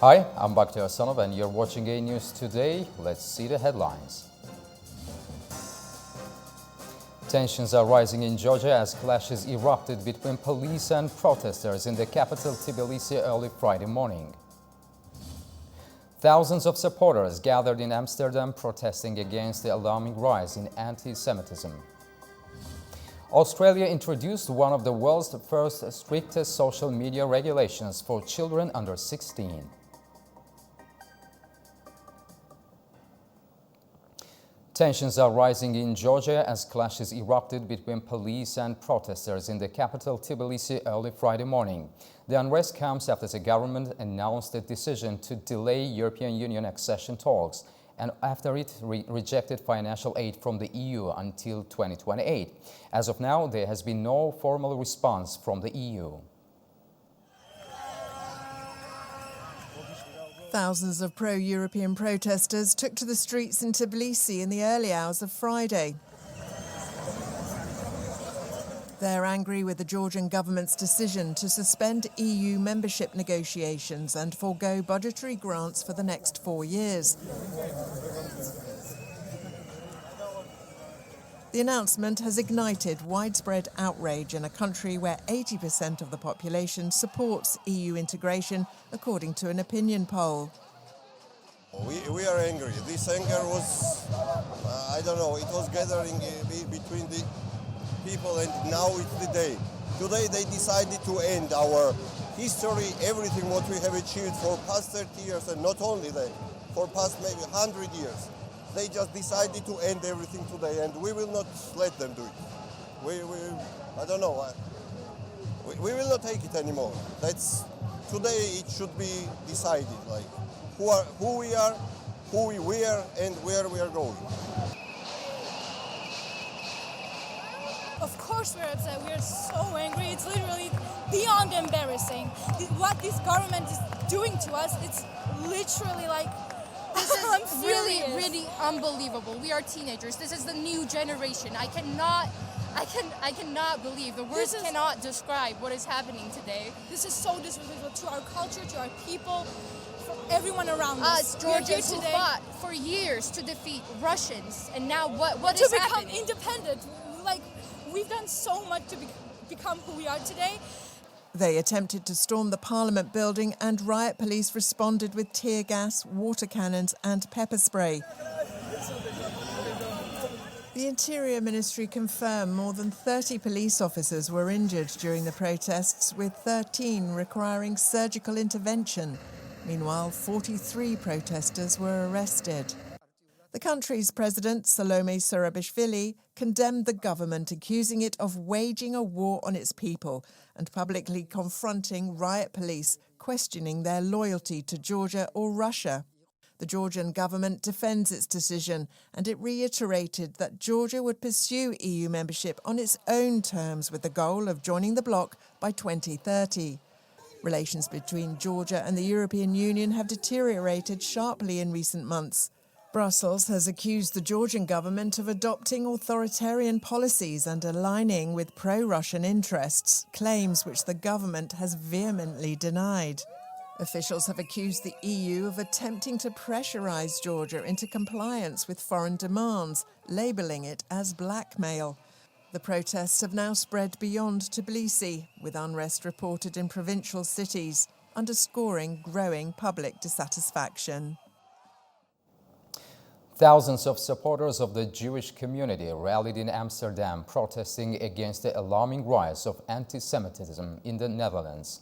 Hi, I'm Bakhtiar Aslanov and you're watching AnewZ Today. Let's see the headlines. Tensions are rising in Georgia as clashes erupted between police and protesters in the capital Tbilisi early Friday morning. Thousands of supporters gathered in Amsterdam protesting against the alarming rise in anti-Semitism. Australia introduced one of the world's first strictest social media regulations for children under 16. Tensions are rising in Georgia as clashes erupted between police and protesters in the capital Tbilisi early Friday morning. The unrest comes after the government announced a decision to delay European Union accession talks and after it rejected financial aid from the EU until 2028. As of now, there has been no formal response from the EU. Thousands of pro-European protesters took to the streets in Tbilisi in the early hours of Friday. They're angry with the Georgian government's decision to suspend EU membership negotiations and forego budgetary grants for the next 4 years. The announcement has ignited widespread outrage in a country where 80% of the population supports EU integration, according to an opinion poll. We are angry. This anger was, I don't know, it was gathering between the people, and now it's the day. Today they decided to end our history, everything what we have achieved for past 30 years, and not only that, for past maybe 100 years. They just decided to end everything today, and we will not let them do it. I don't know. We will not take it anymore. That's today. It should be decided, like who we are, who we were, and where we are going. Of course we're upset. We're so angry. It's literally beyond embarrassing. What this government is doing to us, it's literally like. This is really unbelievable. We are teenagers. This is the new generation. I cannot believe. The words cannot describe what is happening today. This is so disrespectful to our culture, to our people, for everyone around us. Georgians who fought for years to defeat Russians, and now what is happening? To become independent. Like, we've done so much to become who we are today. They attempted to storm the Parliament building and riot police responded with tear gas, water cannons and pepper spray. The Interior Ministry confirmed more than 30 police officers were injured during the protests, with 13 requiring surgical intervention. Meanwhile, 43 protesters were arrested. The country's president, Salome Zurabishvili, condemned the government, accusing it of waging a war on its people and publicly confronting riot police, questioning their loyalty to Georgia or Russia. The Georgian government defends its decision, and it reiterated that Georgia would pursue EU membership on its own terms with the goal of joining the bloc by 2030. Relations between Georgia and the European Union have deteriorated sharply in recent months. Brussels has accused the Georgian government of adopting authoritarian policies and aligning with pro-Russian interests, claims which the government has vehemently denied. Officials have accused the EU of attempting to pressurize Georgia into compliance with foreign demands, labeling it as blackmail. The protests have now spread beyond Tbilisi, with unrest reported in provincial cities, underscoring growing public dissatisfaction. Thousands of supporters of the Jewish community rallied in Amsterdam protesting against the alarming rise of anti-Semitism in the Netherlands.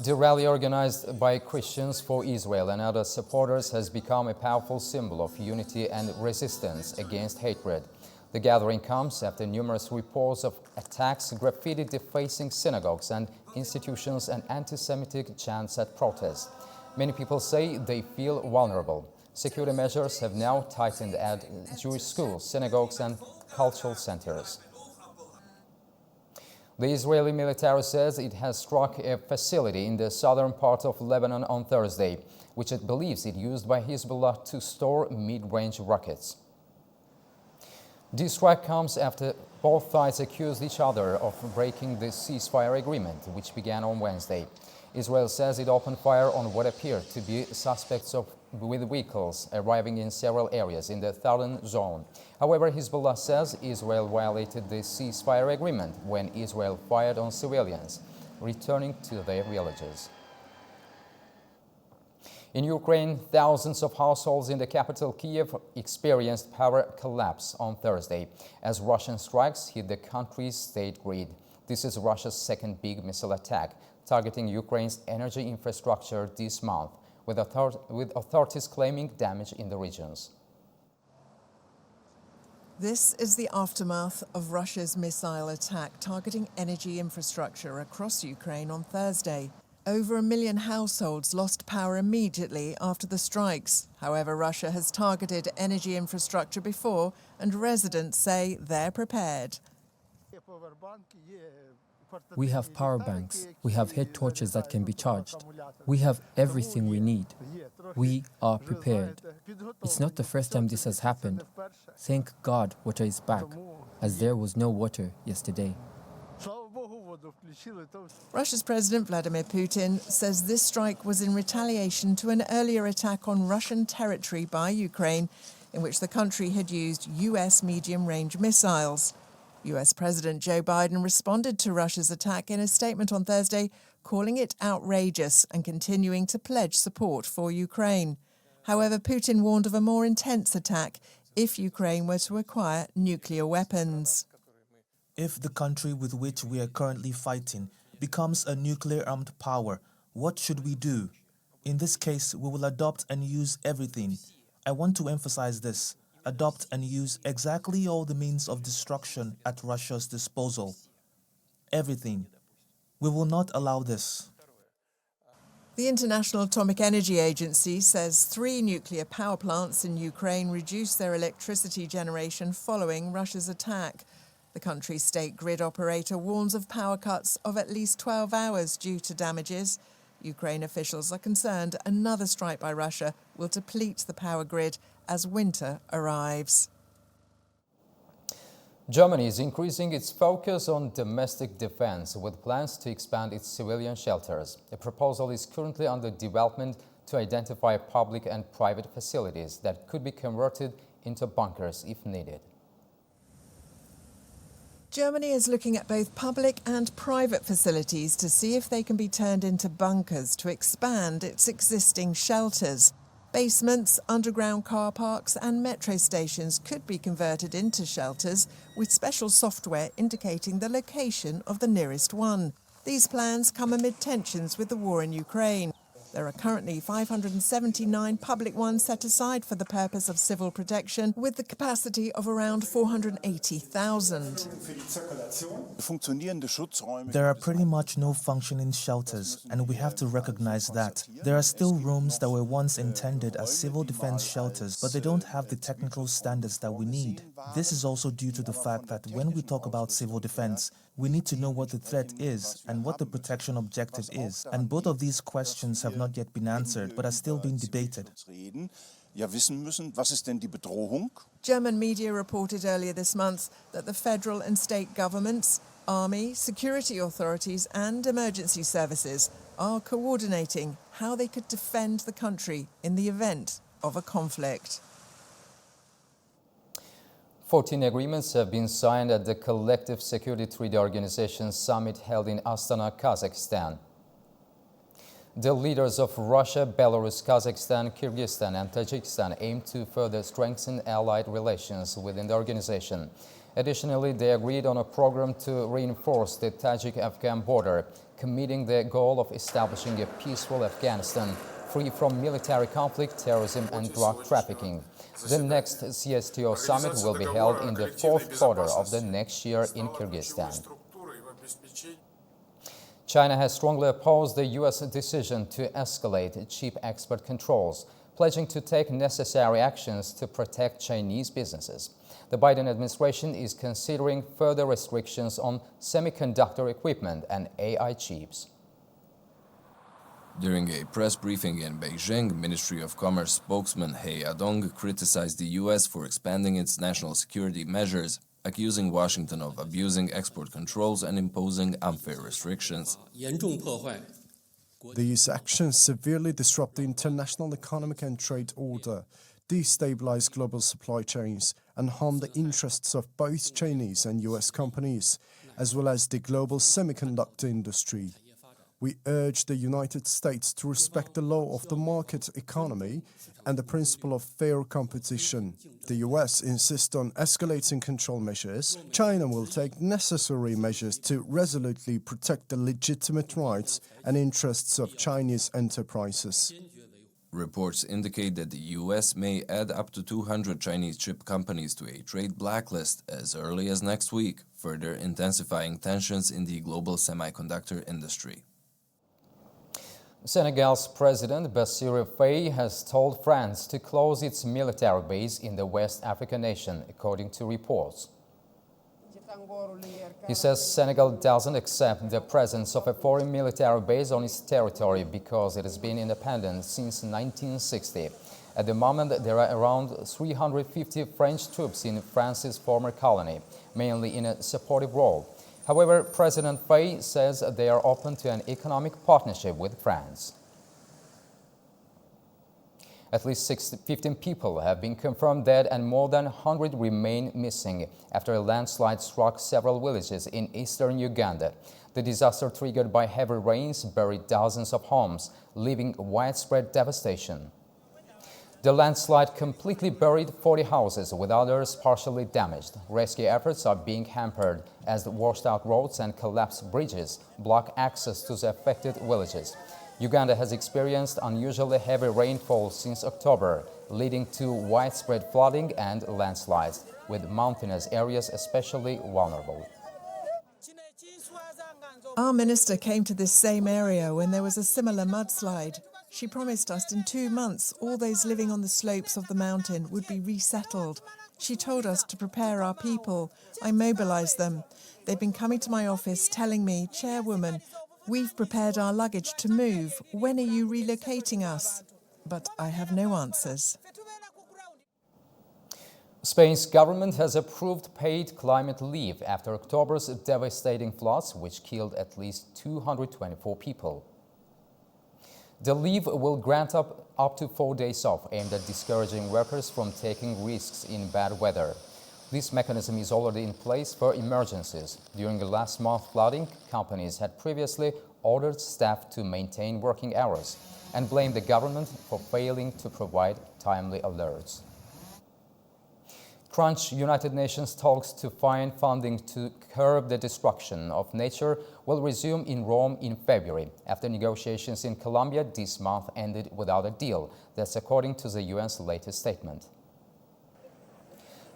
The rally, organized by Christians for Israel and other supporters, has become a powerful symbol of unity and resistance against hatred. The gathering comes after numerous reports of attacks, graffiti defacing synagogues and institutions, and anti-Semitic chants at protests. Many people say they feel vulnerable. Security measures have now tightened at Jewish schools, synagogues and cultural centers. The Israeli military says it has struck a facility in the southern part of Lebanon on Thursday, which it believes it used by Hezbollah to store mid-range rockets. This strike comes after both sides accused each other of breaking the ceasefire agreement, which began on Wednesday. Israel says it opened fire on what appeared to be suspects with vehicles arriving in several areas in the southern zone. However, Hezbollah says Israel violated the ceasefire agreement when Israel fired on civilians returning to their villages. In Ukraine, thousands of households in the capital Kyiv experienced power collapse on Thursday as Russian strikes hit the country's state grid. This is Russia's second big missile attack targeting Ukraine's energy infrastructure this month, with authorities claiming damage in the regions. This is the aftermath of Russia's missile attack targeting energy infrastructure across Ukraine on Thursday. Over 1 million households lost power immediately after the strikes. However, Russia has targeted energy infrastructure before, and residents say they're prepared. We have power banks. We have head torches that can be charged. We have everything we need. We are prepared. It's not the first time this has happened. Thank God water is back, as there was no water yesterday. Russia's President Vladimir Putin says this strike was in retaliation to an earlier attack on Russian territory by Ukraine, in which the country had used US medium-range missiles. US President Joe Biden responded to Russia's attack in a statement on Thursday, calling it outrageous and continuing to pledge support for Ukraine. However, Putin warned of a more intense attack if Ukraine were to acquire nuclear weapons. If the country with which we are currently fighting becomes a nuclear-armed power, what should we do? In this case, we will adopt and use everything. I want to emphasize this. Adopt and use exactly all the means of destruction at Russia's disposal. Everything. We will not allow this. The International Atomic Energy Agency says 3 nuclear power plants in Ukraine reduced their electricity generation following Russia's attack. The country's state grid operator warns of power cuts of at least 12 hours due to damages. Ukraine officials are concerned another strike by Russia will deplete the power grid as winter arrives. Germany is increasing its focus on domestic defense with plans to expand its civilian shelters. A proposal is currently under development to identify public and private facilities that could be converted into bunkers if needed. Germany is looking at both public and private facilities to see if they can be turned into bunkers to expand its existing shelters. Basements, underground car parks and metro stations could be converted into shelters with special software indicating the location of the nearest one. These plans come amid tensions with the war in Ukraine. There are currently 579 public ones set aside for the purpose of civil protection, with the capacity of around 480,000. There are pretty much no functioning shelters, and we have to recognize that. There are still rooms that were once intended as civil defense shelters, but they don't have the technical standards that we need. This is also due to the fact that when we talk about civil defense, we need to know what the threat is and what the protection objective is. And both of these questions have not yet been answered, but are still being debated. German media reported earlier this month that the federal and state governments, army, security authorities and emergency services are coordinating how they could defend the country in the event of a conflict. 14 agreements have been signed at the Collective Security Treaty Organization summit held in Astana, Kazakhstan. The leaders of Russia, Belarus, Kazakhstan, Kyrgyzstan and Tajikistan aim to further strengthen allied relations within the organization. Additionally, they agreed on a program to reinforce the Tajik-Afghan border, committing the goal of establishing a peaceful Afghanistan free from military conflict, terrorism and drug trafficking. The next CSTO summit will be held in the fourth quarter of the next year in Kyrgyzstan. China has strongly opposed the U.S. decision to escalate chip export controls, pledging to take necessary actions to protect Chinese businesses. The Biden administration is considering further restrictions on semiconductor equipment and AI chips. During a press briefing in Beijing, Ministry of Commerce spokesman He Yadong criticized the U.S. for expanding its national security measures, accusing Washington of abusing export controls and imposing unfair restrictions. These actions severely disrupt the international economic and trade order, destabilize global supply chains, and harm the interests of both Chinese and US companies, as well as the global semiconductor industry. We urge the United States to respect the law of the market economy and the principle of fair competition. The US insists on escalating control measures. China will take necessary measures to resolutely protect the legitimate rights and interests of Chinese enterprises. Reports indicate that the US may add up to 200 Chinese chip companies to a trade blacklist as early as next week, further intensifying tensions in the global semiconductor industry. Senegal's President Bassirou Faye has told France to close its military base in the West African nation, according to reports. He says Senegal doesn't accept the presence of a foreign military base on its territory because it has been independent since 1960. At the moment, there are around 350 French troops in France's former colony, mainly in a supportive role. However, President Faye says they are open to an economic partnership with France. At least 15 people have been confirmed dead and more than 100 remain missing after a landslide struck several villages in eastern Uganda. The disaster, triggered by heavy rains, buried dozens of homes, leaving widespread devastation. The landslide completely buried 40 houses, with others partially damaged. Rescue efforts are being hampered as the washed-out roads and collapsed bridges block access to the affected villages. Uganda has experienced unusually heavy rainfall since October, leading to widespread flooding and landslides, with mountainous areas especially vulnerable. Our minister came to this same area when there was a similar mudslide. She promised us in 2 months all those living on the slopes of the mountain would be resettled. She told us to prepare our people. I mobilized them. They've been coming to my office telling me, Chairwoman, we've prepared our luggage to move. When are you relocating us? But I have no answers. Spain's government has approved paid climate leave after October's devastating floods, which killed at least 224 people. The leave will grant up to 4 days off, aimed at discouraging workers from taking risks in bad weather. This mechanism is already in place for emergencies. During the last month flooding, companies had previously ordered staff to maintain working hours and blamed the government for failing to provide timely alerts. Crunch United Nations talks to find funding to curb the destruction of nature will resume in Rome in February, after negotiations in Colombia this month ended without a deal. That's according to the UN's latest statement.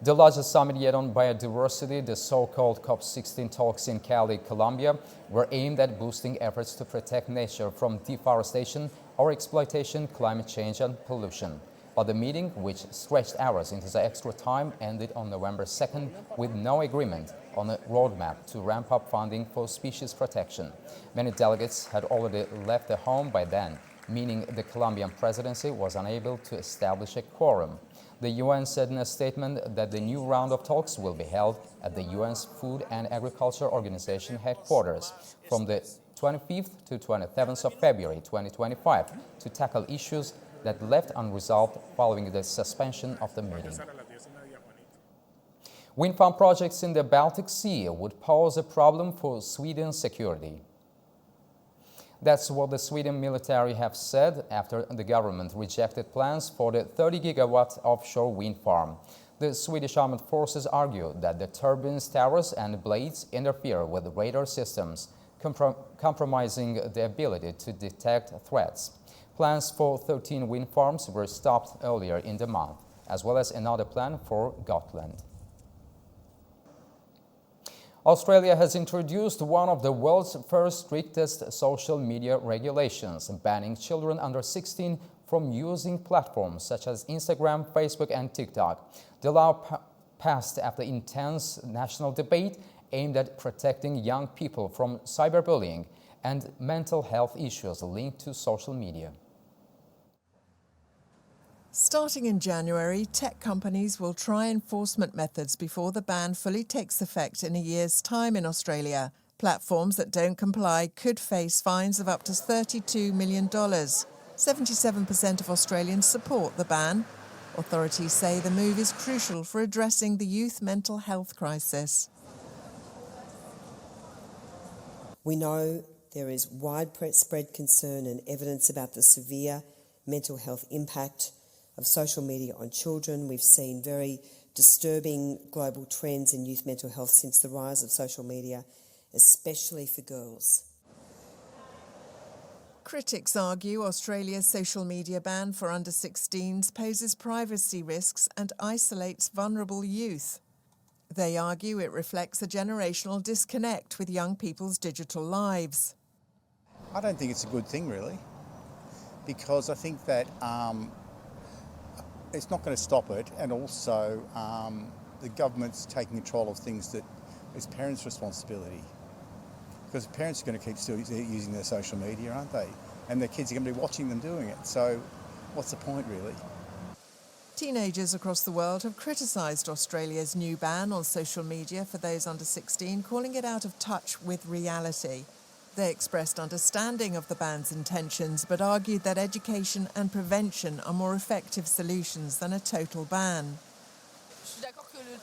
The largest summit yet on biodiversity, the so-called COP16 talks in Cali, Colombia, were aimed at boosting efforts to protect nature from deforestation or exploitation, climate change and pollution. But the meeting, which stretched hours into the extra time, ended on November 2nd with no agreement on a roadmap to ramp up funding for species protection. Many delegates had already left their home by then, meaning the Colombian presidency was unable to establish a quorum. The UN said in a statement that the new round of talks will be held at the UN's Food and Agriculture Organization headquarters from the 25th to 27th of February 2025 to tackle issues that left unresolved following the suspension of the meeting. Wind farm projects in the Baltic Sea would pose a problem for Sweden's security. That's what the Sweden military have said after the government rejected plans for the 30-gigawatt offshore wind farm. The Swedish armed forces argue that the turbines, towers and blades interfere with radar systems, compromising the ability to detect threats. Plans for 13 wind farms were stopped earlier in the month, as well as another plan for Gotland. Australia has introduced one of the world's first strictest social media regulations, banning children under 16 from using platforms such as Instagram, Facebook and TikTok. The law passed after intense national debate aimed at protecting young people from cyberbullying and mental health issues linked to social media. Starting in January, tech companies will try enforcement methods before the ban fully takes effect in a year's time in Australia. Platforms that don't comply could face fines of up to $32 million. 77% of Australians support the ban. Authorities say the move is crucial for addressing the youth mental health crisis. We know there is widespread concern and evidence about the severe mental health impact of social media on children. We've seen very disturbing global trends in youth mental health since the rise of social media, especially for girls. Critics argue Australia's social media ban for under-16s poses privacy risks and isolates vulnerable youth. They argue it reflects a generational disconnect with young people's digital lives. I don't think it's a good thing, really, because I think that it's not going to stop it, and also the government's taking control of things that is parents' responsibility. Because parents are going to keep still using their social media, aren't they? And their kids are going to be watching them doing it. So what's the point, really? Teenagers across the world have criticised Australia's new ban on social media for those under 16, calling it out of touch with reality. They expressed understanding of the ban's intentions, but argued that education and prevention are more effective solutions than a total ban.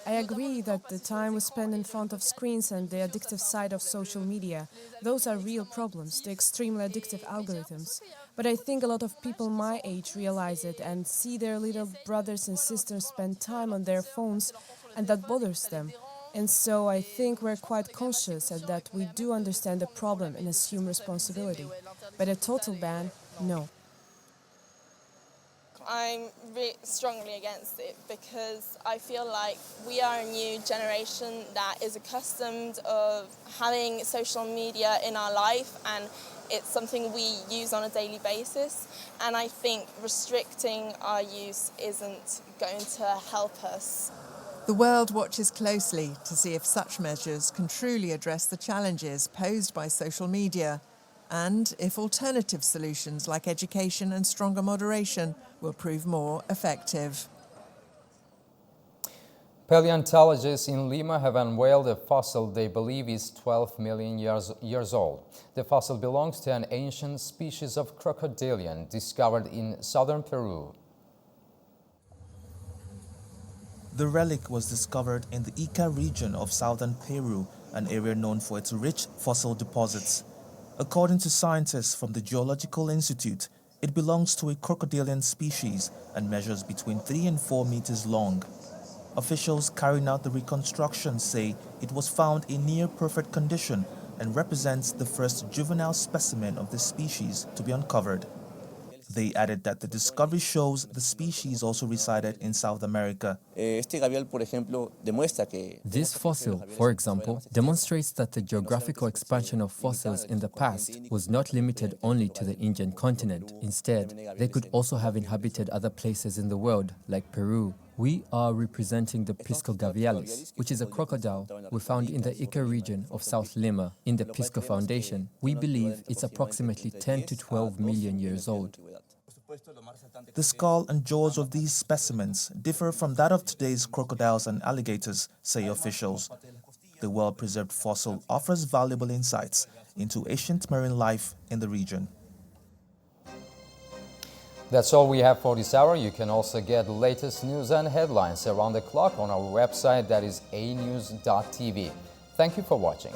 I agree that the time we spend in front of screens and the addictive side of social media, those are real problems, the extremely addictive algorithms. But I think a lot of people my age realize it and see their little brothers and sisters spend time on their phones, and that bothers them. And so I think we're quite conscious that we do understand the problem and assume responsibility. But a total ban, no. I'm strongly against it because I feel like we are a new generation that is accustomed of having social media in our life, and it's something we use on a daily basis. And I think restricting our use isn't going to help us. The world watches closely to see if such measures can truly address the challenges posed by social media, and if alternative solutions like education and stronger moderation will prove more effective. Paleontologists in Lima have unveiled a fossil they believe is 12 million years old. The fossil belongs to an ancient species of crocodilian discovered in southern Peru. The relic was discovered in the Ica region of southern Peru, an area known for its rich fossil deposits. According to scientists from the Geological Institute, it belongs to a crocodilian species and measures between 3 and 4 meters long. Officials carrying out the reconstruction say it was found in near-perfect condition and represents the first juvenile specimen of this species to be uncovered. They added that the discovery shows the species also resided in South America. This fossil, for example, demonstrates that the geographical expansion of fossils in the past was not limited only to the Indian continent. Instead, they could also have inhabited other places in the world, like Peru. We are representing the Pisco gavialis, which is a crocodile we found in the Ica region of South Lima. In the Pisco Foundation, we believe it's approximately 10 to 12 million years old. The skull and jaws of these specimens differ from that of today's crocodiles and alligators, say officials. The well-preserved fossil offers valuable insights into ancient marine life in the region. That's all we have for this hour. You can also get the latest news and headlines around the clock on our website, that is AnewZ.tv. Thank you for watching.